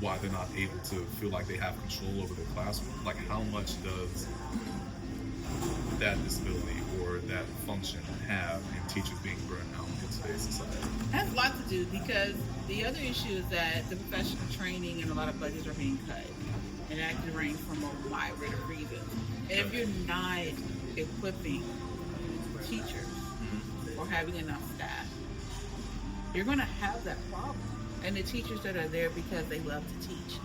why they're not able to feel like they have control over their classroom? Like, how much does that disability or that function have in teachers being burnt out in today's society? It has a lot to do because the other issue is that the professional training and a lot of budgets are being cut. And that can range from a wide range of reasons. And if you're not equipping teachers or having enough staff, you're going to have that problem. And the teachers that are there because they love to teach.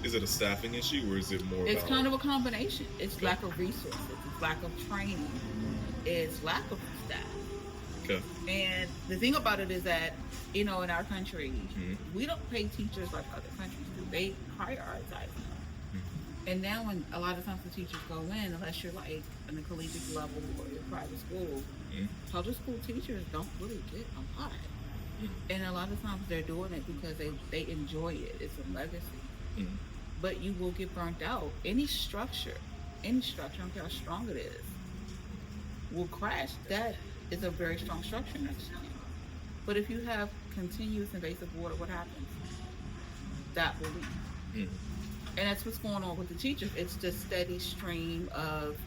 Is it a staffing issue, or is it more It's about... kind of a combination. It's lack of resources. It's lack of training. It's lack of staff. Okay. And the thing about it is that, in our country, we don't pay teachers like other countries do. They prioritize them. And now when a lot of times the teachers go in, unless you're like in the collegiate level or your private school, public school teachers don't really get a lot. And a lot of times they're doing it because they enjoy it. It's a legacy. But you will get burnt out. Any structure, I don't care how strong it is, will crash. That is a very strong structure next to you. But if you have continuous invasive water, what happens? That will leak. And that's what's going on with the teachers. It's the steady stream of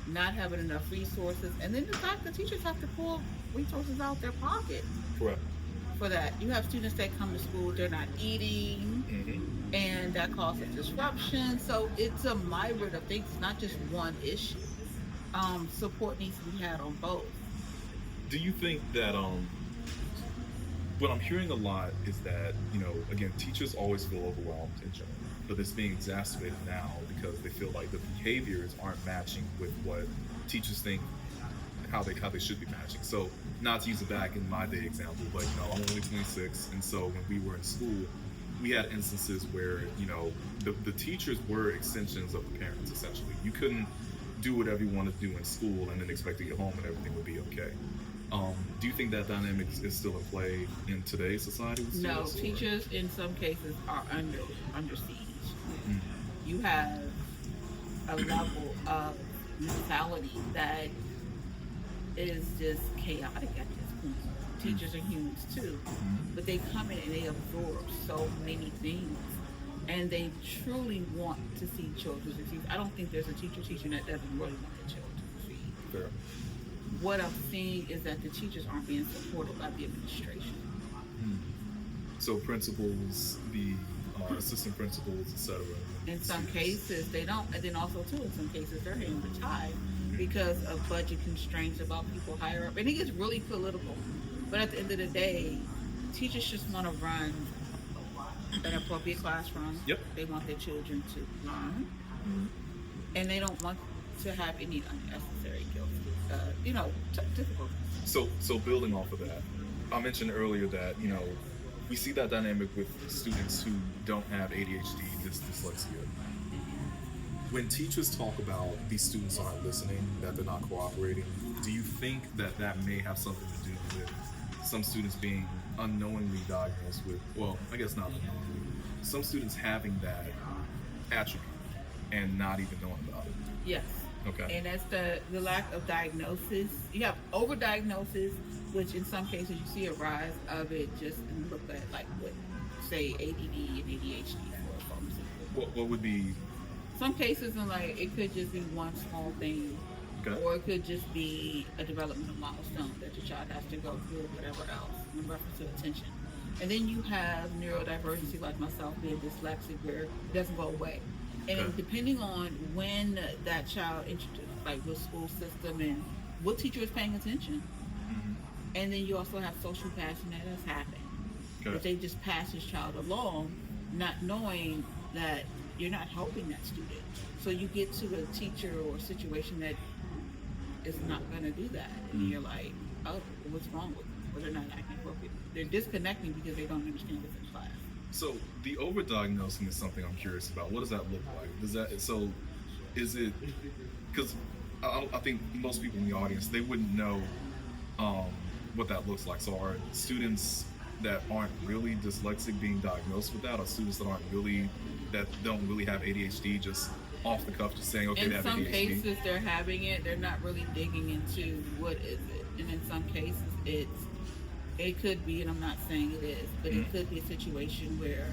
not having enough resources. And then the fact the teachers have to pull resources out their pocket. Correct. For that. You have students that come to school, they're not eating, and that causes disruption. So it's a myriad of things, not just one issue. Support needs to be had on both. Do you think that what I'm hearing a lot is that, again, teachers always feel overwhelmed in general, but it's being exacerbated now because they feel like the behaviors aren't matching with what teachers think how they should be matching. So, not to use a back in my day example, but I'm only 26, and so when we were in school, we had instances where the teachers were extensions of the parents. Essentially, you couldn't do whatever you wanted to do in school and then expect to get home and everything would be okay. Do you think that dynamic is still in play in today's society? No, teachers in some cases are under siege. You have a level of mentality that is just chaotic at this point. Teachers are humans too, but they come in and they absorb so many things, and they truly want to see children succeed. I don't think there's a teacher teaching that doesn't really want the children to succeed. Fair. What I'm seeing is that the teachers aren't being supported by the administration. So principals, the assistant principals, etc. In some cases, they don't. And then also, too, in some cases, they're being retired because of budget constraints about people higher up. And it gets really political. But at the end of the day, teachers just want to run an appropriate classroom. Yep. They want their children to learn. And they don't want to have any unnecessary guilt. Difficult. So building off of that, I mentioned earlier that, we see that dynamic with students who don't have ADHD, dyslexia. When teachers talk about these students aren't listening, that they're not cooperating, do you think that may have something to do with some students being unknowingly diagnosed with, well, I guess not unknowingly, some students having that attribute and not even knowing about it? Yes. Okay. And that's the lack of diagnosis. You have overdiagnosis, which in some cases you see a rise of it just in look at like what, say, ADD and ADHD for a pharmaceutical. What would be? Some cases, and like it could just be one small thing, or it could just be a developmental milestone that the child has to go through, or whatever else, in reference to attention. And then you have neurodivergency, like myself, being dyslexic, where it doesn't go away. And depending on when that child introduced, like what school system and what teacher is paying attention. And then you also have social passing that has happened. That they just pass this child along, not knowing that you're not helping that student. So you get to a teacher or a situation that is not going to do that. And you're like, oh, what's wrong with them? Well, they're not acting appropriate. They're disconnecting because they don't understand what's in class. So the overdiagnosing is something I'm curious about. What does that look like? Is it, because I think most people in the audience, they wouldn't know what that looks like. So are students that aren't really dyslexic being diagnosed with that, or students that don't really have ADHD just off the cuff just saying, okay, they have ADHD? In some cases they're having it, they're not really digging into what is it. And in some cases it could be, and I'm not saying it is, but it could be a situation where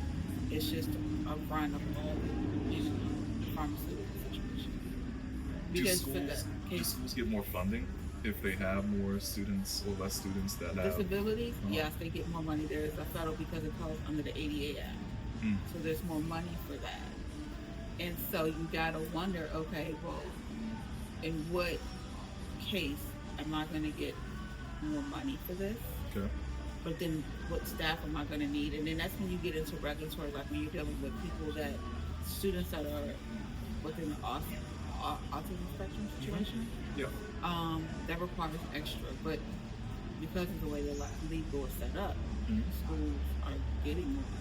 It's just a run of all the pharmaceutical situation. Do Because for schools, the do schools get more funding if they have more students or less students that have disabilities, uh, yes, they get more money. There's a federal because it falls under the ADA Act. mm, So there's more money for that. And so you gotta wonder, okay, well, in what case am I gonna get more money for this? okay. But then what staff am I gonna need? And then that's when you get into regulatory, like when you're dealing with people that, students that are within the autism spectrum situation, Yeah. that requires extra. But because of the way the legal is set up, Mhm. schools are getting more money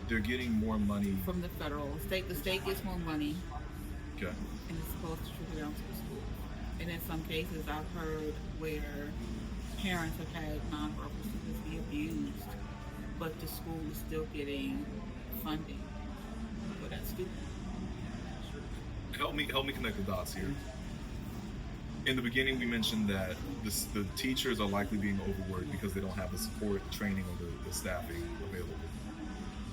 They're getting more money. from the federal state. The state gets more money, Okay. and it's supposed to trickle down to the schools. And in some cases, I've heard where parents have had nonverbal students be abused, but the school is still getting funding for that student. Help me connect the dots here. In the beginning, we mentioned that the teachers are likely being overworked because they don't have the support, the training, or the staffing available.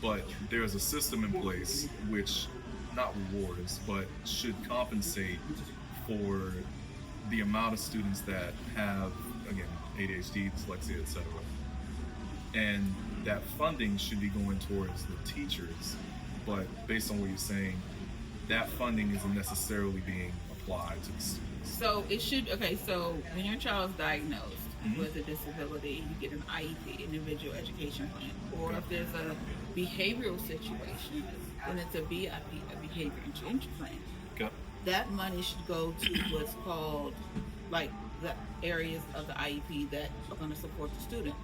But there's a system in place which not rewards, but should compensate for the amount of students that have, again, ADHD, dyslexia, etc. And that funding should be going towards the teachers, but based on what you're saying, that funding isn't necessarily being applied to the students. So it should, okay, so when your child is diagnosed Mhm. with a disability, you get an IEP, individual education plan. Or if there's a behavioral situation, then it's a BIP, a behavior intervention plan. Okay. That money should go to what's called, like, the areas of the IEP that are going to support the student.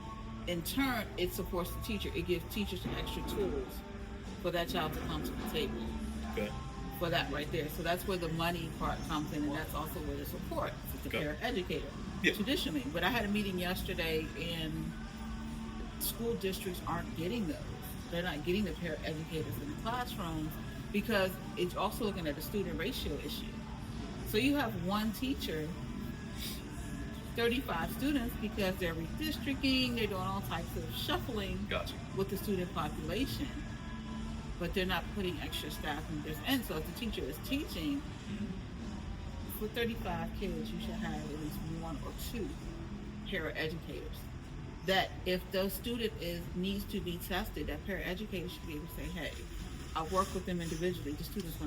In turn, it supports the teacher. It gives teachers extra tools for that child to come to the table Okay. for that right there. So that's where the money part comes in, and that's also where the support is the Okay. paraeducator, Yeah. traditionally. But I had a meeting yesterday, and school districts aren't getting those. They're not getting the paraeducators in the classrooms because it's also looking at the student ratio issue. So you have one teacher, 35 students, because they're redistricting, they're doing all types of shuffling Gotcha. with the student population, but they're not putting extra staff in this. And so if the teacher is teaching, for 35 kids, you should have at least one or two paraeducators. That if the student needs to be tested, that paraeducator should be able to say, hey, I work with them individually. The students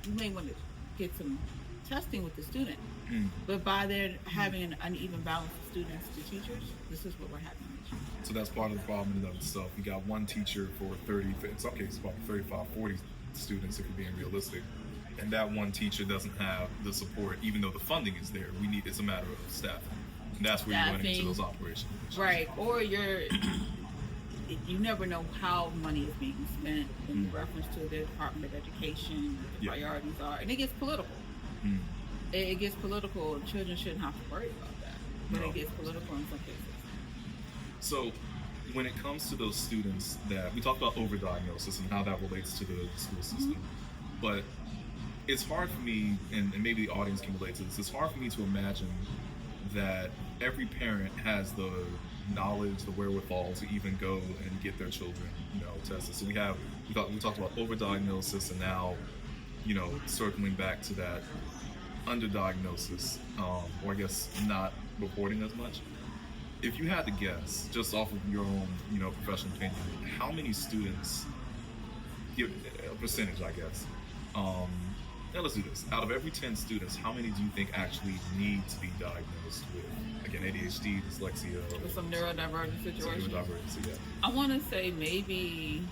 you may want to get some testing with the student. Mm. But by their having an uneven balance of students to teachers, this is what we're having. So that's part of the problem in and of itself. You got one teacher for 30, in some cases, probably 35, 40 students if you're being realistic. And that one teacher doesn't have the support, even though the funding is there. It's a matter of staffing. And that's where you run into those operations. Right. Or you never know how money is being spent in reference to the Department of Education, what the priorities are. And it gets political. Mm. It gets political, and children shouldn't have to worry about that. But No. it gets political in some cases. So when it comes to those students that we talked about overdiagnosis and how that relates to the school system, but it's hard for me, and maybe the audience can relate to this, it's hard for me to imagine that every parent has the knowledge, the wherewithal to even go and get their children, tested. So we talked about overdiagnosis, and now, circling back to that underdiagnosis, or I guess not reporting as much. If you had to guess, just off of your own, professional opinion, how many students, give a percentage, I guess. Now let's do this. Out of every 10 students, how many do you think actually need to be diagnosed with, again, ADHD, dyslexia, With some neurodivergent situations. neurodivergency? Yeah. I want to say maybe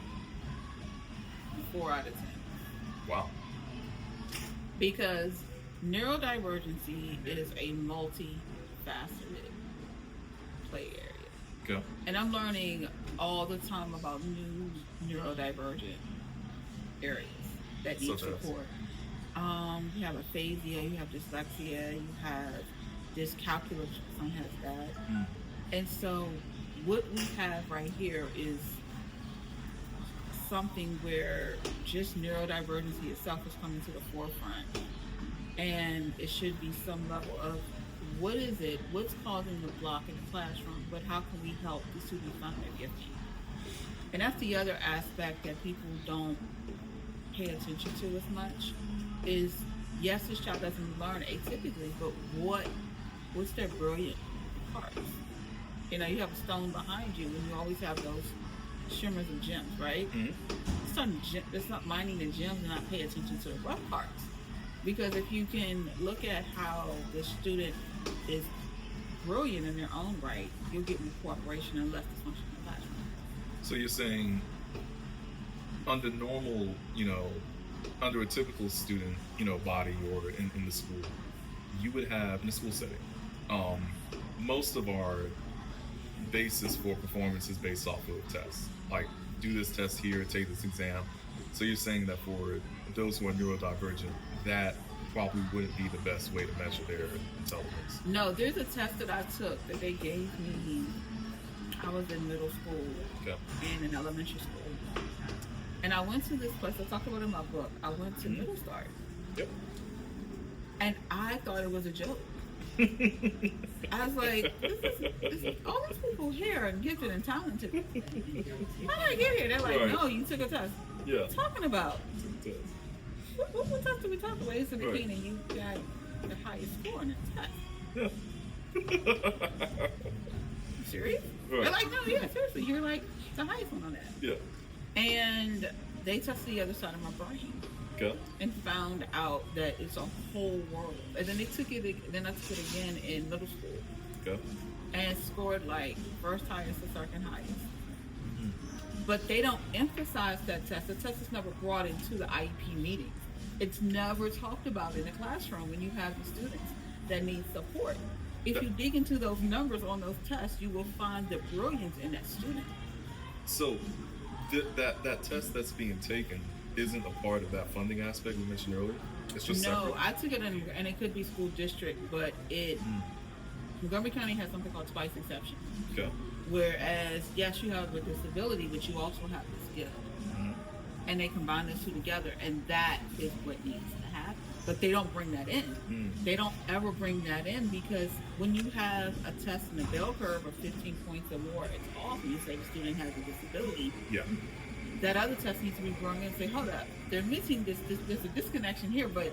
4 out of 10. Wow. Because neurodivergency is a multifaceted play area. Okay. And I'm learning all the time about new neurodivergent areas that need Such as? support. You have aphasia, you have dyslexia, you have dyscalculia, some has that. Mm. And so what we have right here is something where just neurodivergency itself is coming to the forefront. And it should be some level of what is it, what's causing the block in the classroom, but how can we help the students find their gifting? And that's the other aspect that people don't pay attention to as much is, yes, this child doesn't learn atypically, but what's their brilliant parts? You know, you have a stone behind you, and you always have those shimmers of gems, right? Let's not mining the gems and not pay attention to the rough parts. Because if you can look at how the student is brilliant in their own right, you'll get more cooperation and less dysfunction in the classroom. So you're saying under normal, under a typical student, body or in the school, you would have, in a school setting, most of our basis for performance is based off of tests. Like, do this test here, take this exam. So you're saying that for those who are neurodivergent, that probably wouldn't be the best way to measure their intelligence. No, there's a test that I took that they gave me. I was in middle school and in elementary school. And I went to this place, I talk about it in my book. I went to Middle Start. Yep. And I thought it was a joke. I was like, this is all these people here are gifted and talented. How did I get here? They're like, Right. no, you took a test. Yeah. What are you talking about? What test are we talking about? It's in the Right. and you got the highest score in that test. Yeah. You serious? Right. They're like, no, yeah, seriously, you're like the highest one on that. Yeah. And they tested the other side of my brain Okay. and found out that it's a whole world. And then they took it, then I took it again in middle school Okay. and scored like first highest to second highest. But they don't emphasize that test. The test is never brought into the IEP meetings. It's never talked about in the classroom when you have the students that need support. If you dig into those numbers on those tests, you will find the brilliance in that student. So that test that's being taken isn't a part of that funding aspect we mentioned earlier? It's just No, separate? I took it in, and it could be school district, but Montgomery County has something called twice exception. Okay. Whereas, yes, you have a disability, but you also have the skill. And they combine those two together, and that is what needs to happen. But they don't bring that in. They don't ever bring that in, because when you have a test in a bell curve of 15 points or more, it's off, and you say the student has a disability. Yeah. That other test needs to be brought in and say, hold up, they're missing there's a disconnection here, but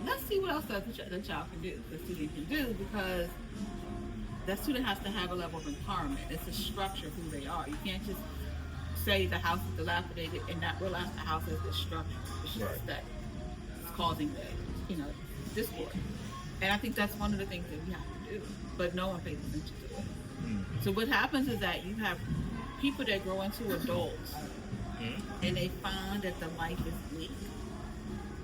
let's see what else the child can do, the student can do, because that student has to have a level of empowerment. It's a structure of who they are. You can't just say the house is dilapidated and not realize the house has this structure. It's just a study. It's causing the, discord. And I think that's one of the things that we have to do, but no one pays attention to it. So what happens is that you have people that grow into adults and they find that the life is bleak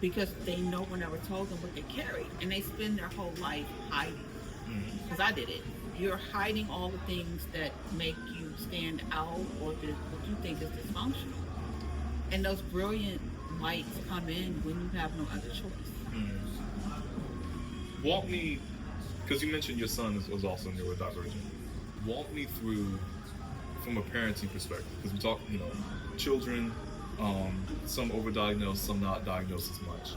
because they no one ever told them what they carried, and they spend their whole life hiding. Because I did it. You're hiding all the things that make you stand out or what you think is dysfunctional. And those brilliant lights come in when you have no other choice. Walk me, because you mentioned your son was also neurodivergent. Walk me through, from a parenting perspective, because we talk, children, some overdiagnosed, some not diagnosed as much.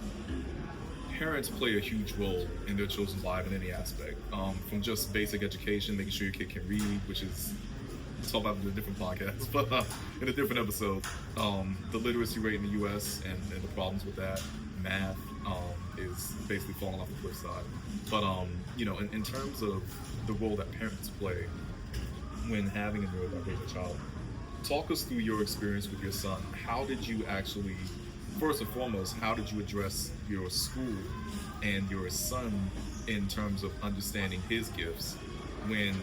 Parents play a huge role in their children's life in any aspect, from just basic education, making sure your kid can read, which is, we'll talk about it in a different podcast, but in a different episode. The literacy rate in the U.S. and the problems with that. Math is basically falling off the cliff side. But, in terms of the role that parents play when having a neurodivergent child, talk us through your experience with your son. How did you actually, first and foremost, how did you address your school and your son in terms of understanding his gifts when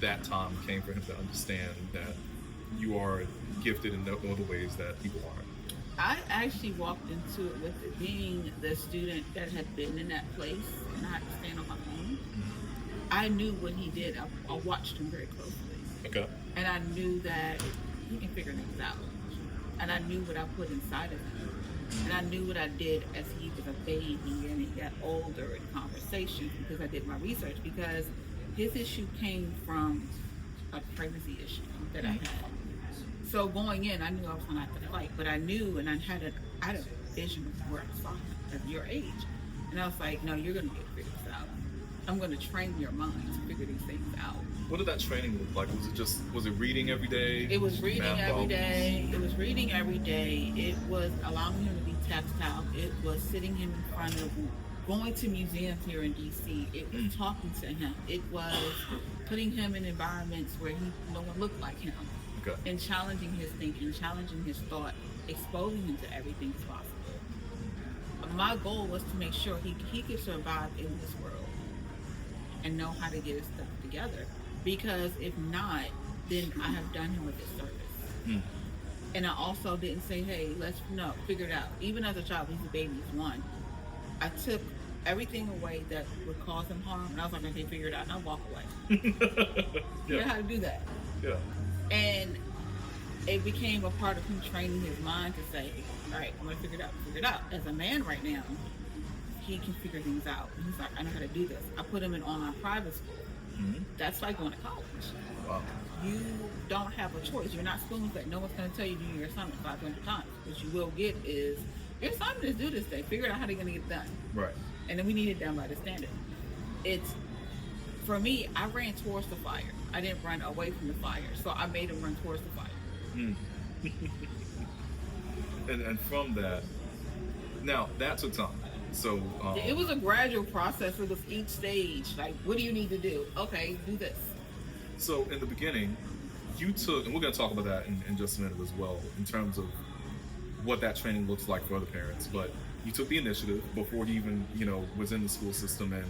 that time came for him to understand that you are gifted in other ways that people aren't? I actually walked into it with it being the student that had been in that place, and I had to stand on my own. I knew what he did. I watched him very closely. Okay. And I knew that he can figure things out. And I knew what I put inside of him. And I knew what I did as he was a baby and he got older in conversations, because I did my research, because his issue came from a pregnancy issue that I had. So going in, I knew I was going to have to fight, but I knew, and I had a vision of where I saw him at your age. And I was like, no, you're going to get figured this out. I'm going to train your mind to figure these things out. What did that training look like? Was it reading every day? It was reading Math every problems? day. It was reading every day. It was allowing him to be tactile. It was sitting him in front of, going to museums here in DC. It was talking to him. It was putting him in environments where no one looked like him. Okay. And challenging his thinking, challenging his thought, exposing him to everything as possible. My goal was to make sure he could survive in this world and know how to get his stuff together. Because if not, then I have done him a disservice. And I also didn't say, hey, figure it out. Even as a child, he's a baby, he's one. I took everything away that would cause him harm, and I was like, okay, figure it out, and I'll walk away. You know how to do that. Yeah. And it became a part of him training his mind to say, all right, I'm going to figure it out. As a man right now, he can figure things out. And he's like, I know how to do this. I put him in online private school. That's like going to college. Wow. You don't have a choice. You're not spoon-fed. No one's going to tell you to do your assignment 500 times. What you will get is, your assignment is due this day. Figure out how they're going to get it done. Right. And then we need it done by the standard. For me, I ran towards the fire. I didn't run away from the fire. So I made him run towards the fire. And from that, now that took time. So it was a gradual process. It was each stage. Like, what do you need to do? Okay, do this. So in the beginning, you took, and we're going to talk about that in just a minute as well, in terms of what that training looks like for other parents. But you took the initiative before he even, was in the school system and,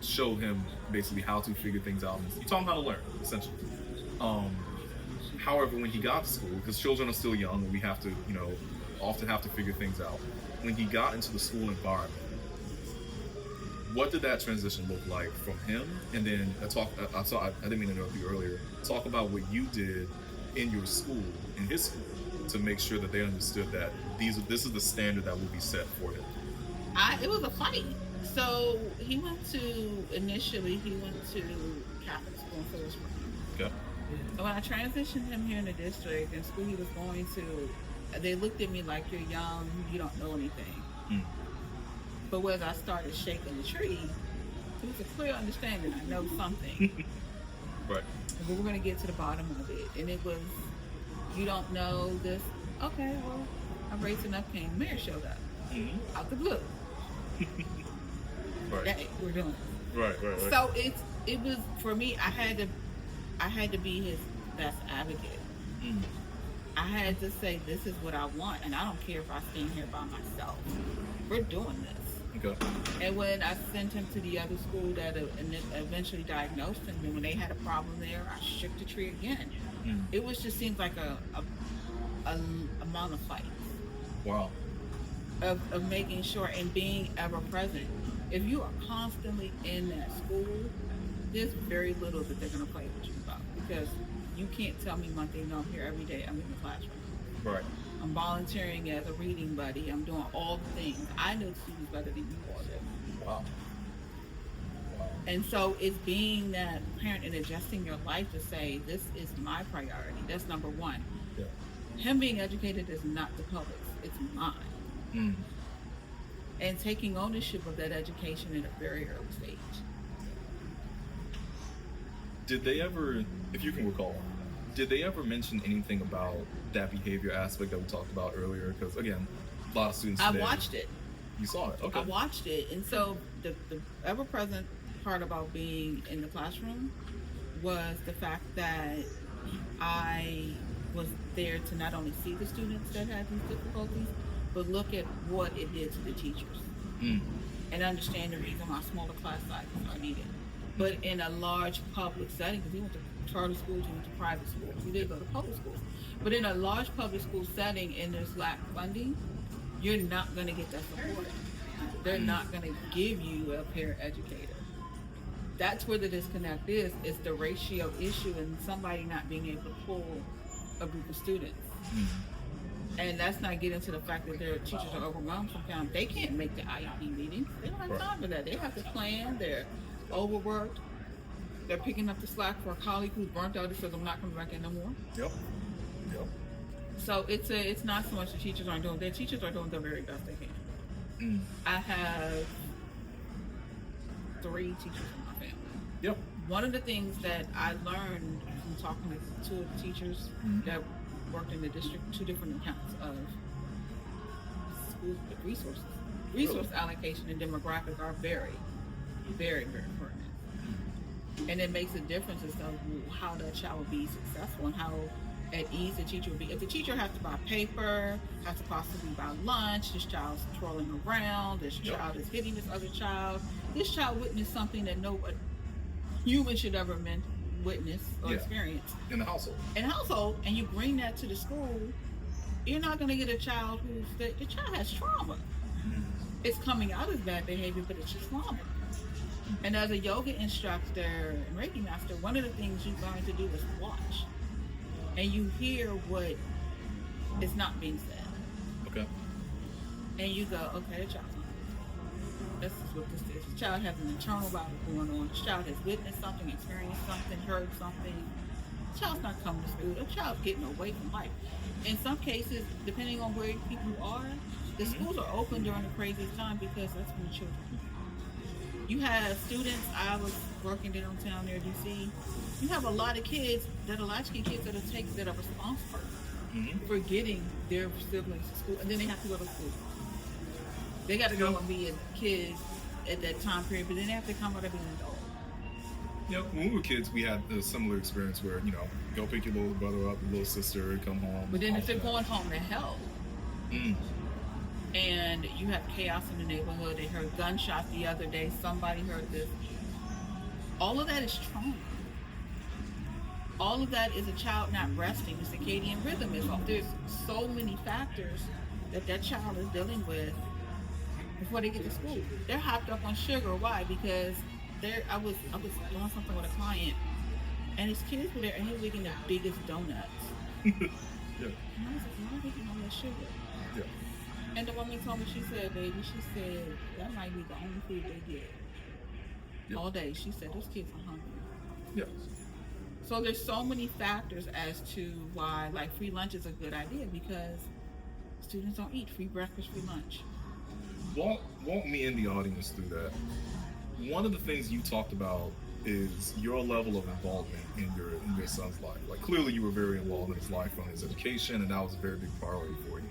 showed him basically how to figure things out. You taught him how to learn, essentially. However, when he got to school, because children are still young and we have to, often have to figure things out. When he got into the school environment, what did that transition look like from him? And then I didn't mean to interrupt you earlier. Talk about what you did in your school, in his school, to make sure that they understood that this is the standard that will be set for him. It was a fight. So he went to Catholic school in Silver Spring. Okay. So when I transitioned him here in the district and school he was going to, they looked at me like, you're young, you don't know anything. But when I started shaking the tree, it was a clear understanding I know something. Right. But we're going to get to the bottom of it. And it was, you don't know this. Okay, well, I raised enough cane. Mayor showed up. Out the blue. Right. That we're doing. Right. So it was, for me, I had to be his best advocate. I had to say, this is what I want, and I don't care if I stand here by myself. We're doing this. Okay. And when I sent him to the other school that eventually diagnosed him, and when they had a problem there, I shook the tree again. It was just seems like a amount of fights. Wow. Of making sure and being ever present. If you are constantly in that school, there's very little that they're going to play with you about, because you can't tell me one thing. No, I'm here every day. I'm in the classroom. Right. I'm volunteering as a reading buddy. I'm doing all the things. I know students better than you all do. Wow. And so it's being that parent and adjusting your life to say, this is my priority. That's number one. Yeah. Him being educated is not the public's. It's mine. And taking ownership of that education at a very early stage. Did they ever, if you can recall, did they ever mention anything about that behavior aspect that we talked about earlier? Because again, a lot of students today, I watched it. You saw it, okay. I watched it, and so the ever-present part about being in the classroom was the fact that I was there to not only see the students that had these difficulties, but look at what it did to the teachers. And understand the reason why smaller class sizes are needed. But in a large public setting, because he went to charter schools, he went to private schools, he did go to public schools. But in a large public school setting and there's lack funding, you're not going to get that support. They're not going to give you a peer educator. That's where the disconnect is the ratio issue and somebody not being able to pull a group of students. And that's not getting to the fact that their teachers are overwhelmed sometimes. They can't make the IEP meetings. They don't have time for that. They have to plan. They're overworked. They're picking up the slack for a colleague who's burnt out and says, I'm not coming back in no more. Yep. So it's not so much the teachers aren't doing. Their teachers are doing the very best they can. I have 3 teachers in my family. Yep. One of the things that I learned from talking to 2 of the teachers that worked in the district, 2 different accounts of school resources. Resource allocation and demographic are very, very, very important. And it makes a difference as to how that child will be successful and how at ease the teacher will be. If the teacher has to buy paper, has to possibly buy lunch, this child's twirling around, this child is hitting this other child, this child witnessed something that no human should ever witness or experience. In the household. In the household, and you bring that to the school, you're not going to get a child the child has trauma. It's coming out as bad behavior, but it's just trauma. And as a yoga instructor and Reiki master, one of the things you learn to do is watch. And you hear what is not being said. Okay. And you go, okay, the child's not. This is what this is. The child has an internal battle going on. The child has witnessed something, experienced something, heard something. The child's not coming to school. The child's getting away from life. In some cases, depending on where people are, the schools are open during the craziest time because that's when the children are. You have students, I was working downtown near DC, you have a lot of kids that are latchkey kids that are responsible for getting their siblings to school, and then they have to go to school. They got to go and be a kid at that time period, but then they have to come out and be an adult. Yeah, when we were kids, we had a similar experience where, go pick your little brother up, your little sister, come home. But then if they're going home to help, and you have chaos in the neighborhood, they heard gunshots the other day, somebody heard this. All of that is trauma. All of that is a child not resting. The circadian rhythm is off. There's so many factors that child is dealing with before they get to school. They're hopped up on sugar. Why? Because I was doing something with a client, and his kids were there, and he was eating the biggest donuts. Yeah. And I was like, why are they eating all that sugar? Yeah. And the woman told me, she said, baby, she said, that might be the only food they get all day. She said, those kids are hungry. Yeah. So there's so many factors as to why, like, free lunch is a good idea, because students don't eat free breakfast, free lunch. Walk me in the audience through that. One of the things you talked about is your level of involvement in your son's life. Like, clearly you were very involved in his life, on his education, and that was a very big priority for you.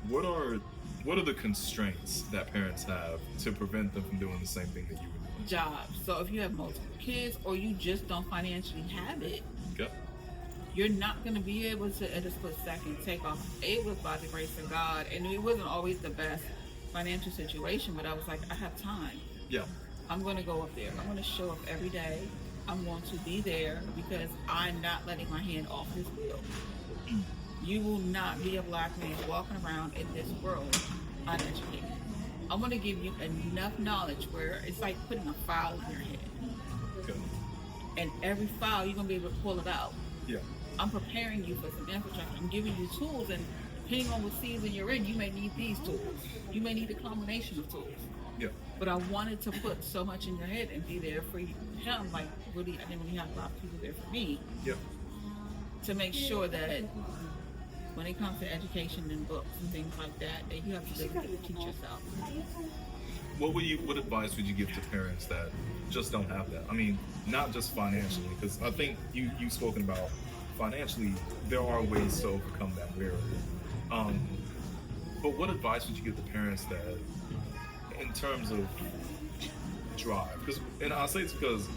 What are the constraints that parents have to prevent them from doing the same thing that you were doing? Jobs. So if you have multiple kids, or you just don't financially have it, Okay. you're not going to be able to, at a split second, take off. It was by the grace of God, and it wasn't always the best financial situation, but I was like, I have time. Yeah. I'm going to go up there. I'm going to show up every day. I'm going to be there because I'm not letting my hand off this wheel. You will not be a black man walking around in this world uneducated. I'm going to give you enough knowledge where it's like putting a file in your head. Okay. And every file, you're going to be able to pull it out. Yeah. I'm preparing you for some infrastructure. I'm giving you tools, and depending on what season you're in, you may need these tools. You may need a combination of tools. Yeah. But I wanted to put so much in your head and be there for him. Like, really, I didn't really have a lot of people there for me. Yeah. To make sure that when it comes to education and books and things like that, that you have to be able to teach yourself. What advice would you give to parents that just don't have that? I mean, not just financially, because I think you've spoken about financially, there are ways to overcome that barrier. But what advice would you give to parents that, in terms of drive? And I say it's because,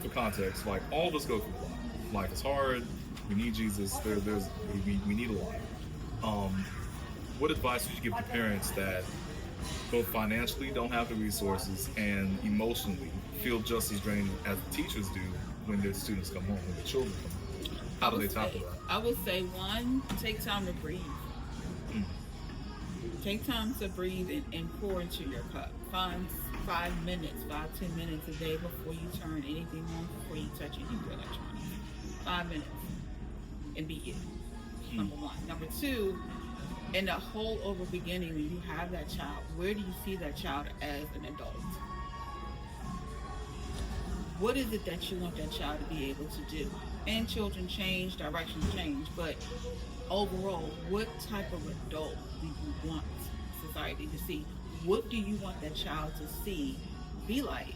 for context, like, all of us go through a lot. Life is hard. We need Jesus. We need a lot. What advice would you give to parents that both financially don't have the resources and emotionally feel just as drained as the teachers do when their students come home, when the children come home? How do they tackle that? I would say, one, take time to breathe. Take time to breathe and pour into your cup. Find 5 minutes, 5-10 minutes a day before you turn anything on, before you touch anything electronic. 5 minutes. And be it. Number one. Number two, in the whole over beginning, when you have that child, where do you see that child as an adult? What is it that you want that child to be able to do? And children change, directions change, but overall, what type of adult do you want society to see? What do you want that child to see be like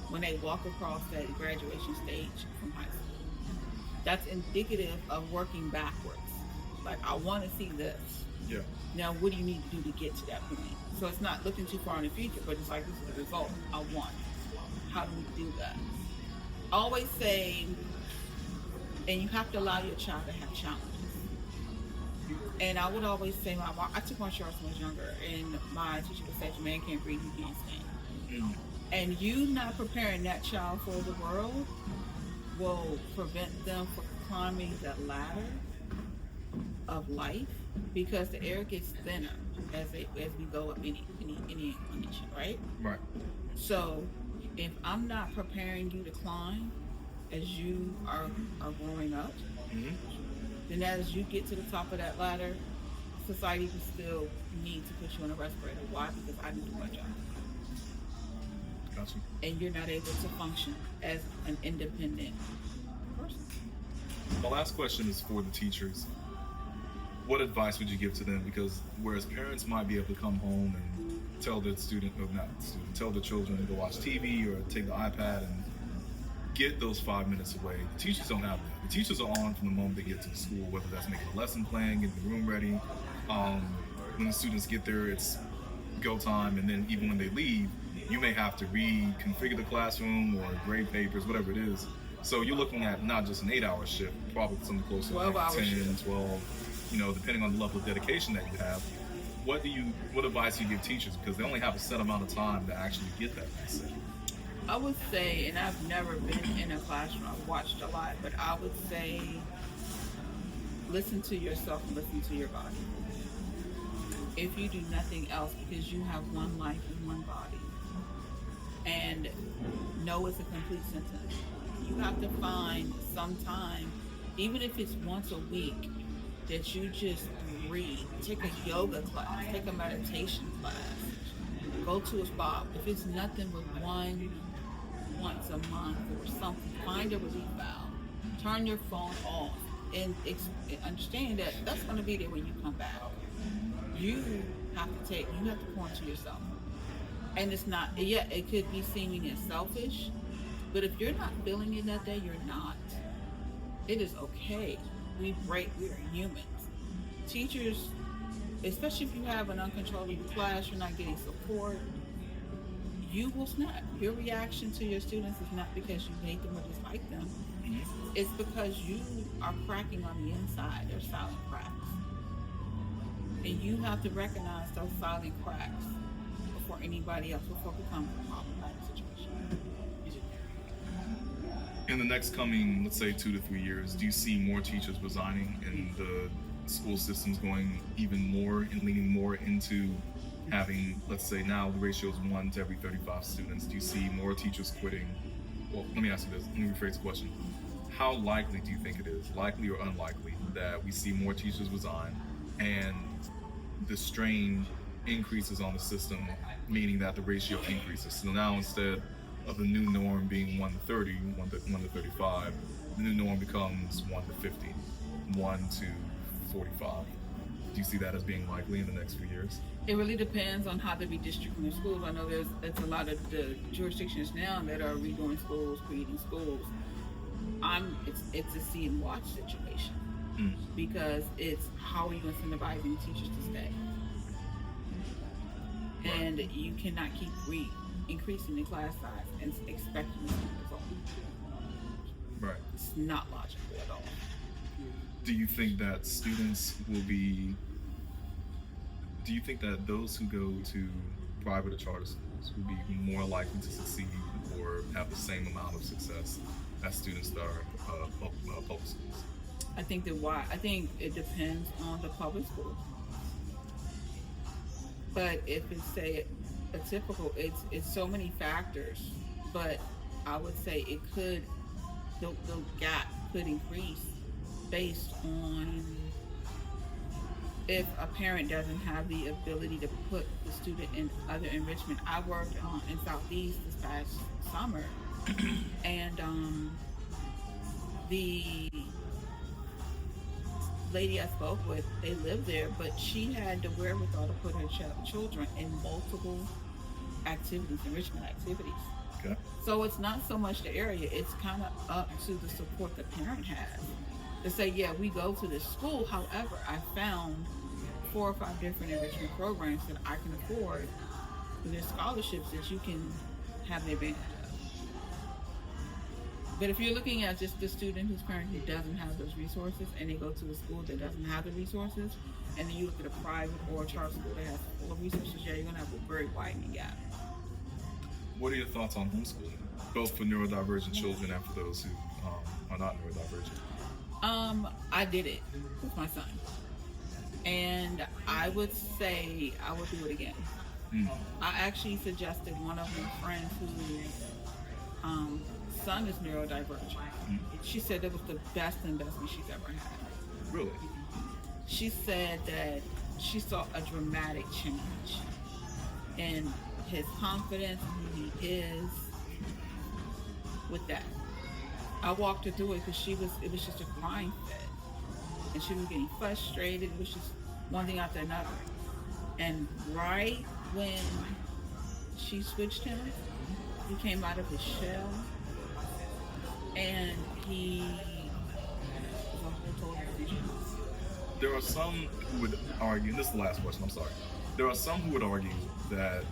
when they walk across that graduation stage from high school. That's indicative of working backwards. Like, I want to see this. Yeah. Now, what do you need to do to get to that point? So it's not looking too far in the future, but it's like, this is the result I want. How do we do that? Always say, and you have to allow your child to have challenges. And I would always say, I took martial arts when I was younger, and my teacher would say, man can't breathe, you can't stand. Mm. And you not preparing that child for the world will prevent them from climbing the ladder of life, because the air gets thinner as we go up any inclination, right? Right. So if I'm not preparing you to climb as you are growing up, Mm-hmm. then as you get to the top of that ladder, society will still need to put you on a respirator. Why? Because I didn't do my job. Gotcha. And you're not able to function as an independent person. My last question is for the teachers. What advice would you give to them? Because whereas parents might be able to come home and tell their tell their children to go watch TV or take the iPad and get those 5 minutes away, the teachers don't have that. The teachers are on from the moment they get to the school, whether that's making a lesson plan, getting the room ready. When the students get there, it's go time, and then even when they leave, you may have to reconfigure the classroom or grade papers, whatever it is. So you're looking at not just an 8-hour shift, probably something closer to 12 like hours 10, shift. 12, depending on the level of dedication that you have. What advice do you give teachers? Because they only have a set amount of time to actually get that reset. I would say, and I've never been in a classroom, I've watched a lot, but I would say listen to yourself and listen to your body. If you do nothing else, because you have one life and one body, and no is a complete sentence. You have to find some time, even if it's once a week, that you just breathe. Take a yoga class, take a meditation class, go to a spa. If it's nothing but once a month or something, find a relief valve. Turn your phone off and understand that that's going to be there when you come back. You have to pour into yourself. And it's not, it could be seeming as selfish, but if you're not feeling it that day, you're not. It is okay. We're humans. Teachers, especially if you have an uncontrollable class, you're not getting support, you will snap. Your reaction to your students is not because you hate them or dislike them. Mm-hmm. It's because you are cracking on the inside. They're silent cracks. And you have to recognize those silent cracks before anybody else will become a problematic situation. In the next coming, let's say 2 to 3 years, do you see more teachers resigning and the school systems going even more and leaning more into having, let's say now the ratio is 1 to every 35 students? Do you see more teachers quitting? Well, let me ask you this. Let me rephrase the question. How likely do you think it is, likely or unlikely, that we see more teachers resign and the strain increases on the system, meaning that the ratio increases? So now instead of the new norm being 1 to 30, 1 to 35, the new norm becomes 1 to 50, 1 to 45. Do you see that as being likely in the next few years? It really depends on how they're redistricting their schools. I know it's a lot of the jurisdictions now that are redoing schools, creating schools. It's a see and watch situation. Because it's how are you incentivizing teachers to stay? And you cannot keep increasing the class size and expecting the same result. Right. It's not logical at all. Do you think that do you think that those who go to private or charter schools will be more likely to succeed or have the same amount of success as students that are public schools? I think it depends on the public school. But if it's say a typical, it's so many factors. But I would say the gap could increase based on if a parent doesn't have the ability to put the student in other enrichment. I worked in Southeast this past summer, and the lady I spoke with, they lived there, but she had the wherewithal to put her children in multiple activities, enrichment activities. Okay. So it's not so much the area, it's kind of up to the support the parent has to say, yeah, we go to this school. However, I found 4 or 5 different enrichment programs that I can afford. There's scholarships that you can have the advantage of. But if you're looking at just the student whose parent who doesn't have those resources and they go to a school that doesn't have the resources, and then you look at a private or a charter school that has full of resources, yeah, you're going to have a very widening gap. What are your thoughts on homeschooling, both for neurodivergent children and for those who are not neurodivergent? I did it with my son. And I would say I would do it again. I actually suggested one of my friends whose son is neurodivergent. She said it was the best investment she's ever had. Really? She said that she saw a dramatic change in his confidence and who he is with that. I walked her through it because it was just a crying fit. And she was getting frustrated. It was just one thing after another. And right when she switched him, he came out of his shell and he was a whole total different. There are some who would argue, and this is the last question, I'm sorry. There are some who would argue that,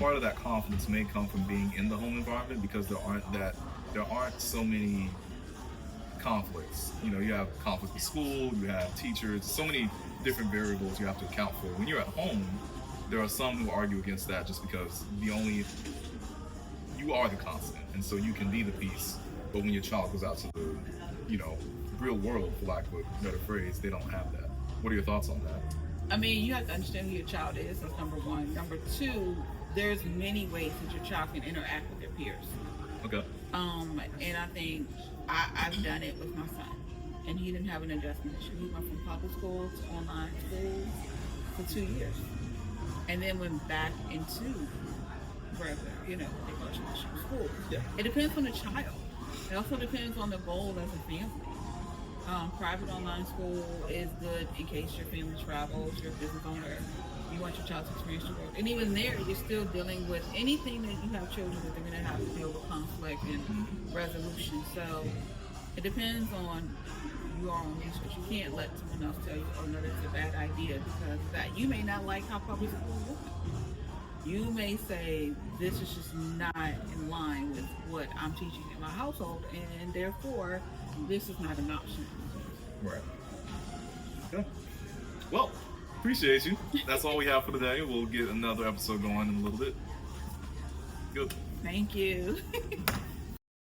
part of that confidence may come from being in the home environment because there aren't so many conflicts. You have conflicts with school, you have teachers, so many different variables you have to account for. When you're at home, there are some who argue against that just because you are the constant, and so you can be the piece. But when your child goes out to the, real world, for lack of a better phrase, they don't have that. What are your thoughts on that? I mean, you have to understand who your child is. That's number one. Number two, there's many ways that your child can interact with their peers. Okay. And I think I've done it with my son, and he didn't have an adjustment issue. He went from public school to online school for 2 years, and then went back into regular, traditional school. Yeah. It depends on the child. It also depends on the goal as a family. Private online school is good in case your family travels, you're a business owner, you want your child to experience the world. And even there, you're still dealing with anything that you have children with, they're going to have to deal with conflict and resolution. So it depends on your own research. You can't let someone else tell you, oh no, that's a bad idea, because that you may not like how public school works. You may say, this is just not in line with what I'm teaching in my household, and therefore, this is not an option. Right. Okay. Well, appreciate you. That's all we have for today. We'll get another episode going in a little bit. Good. Thank you.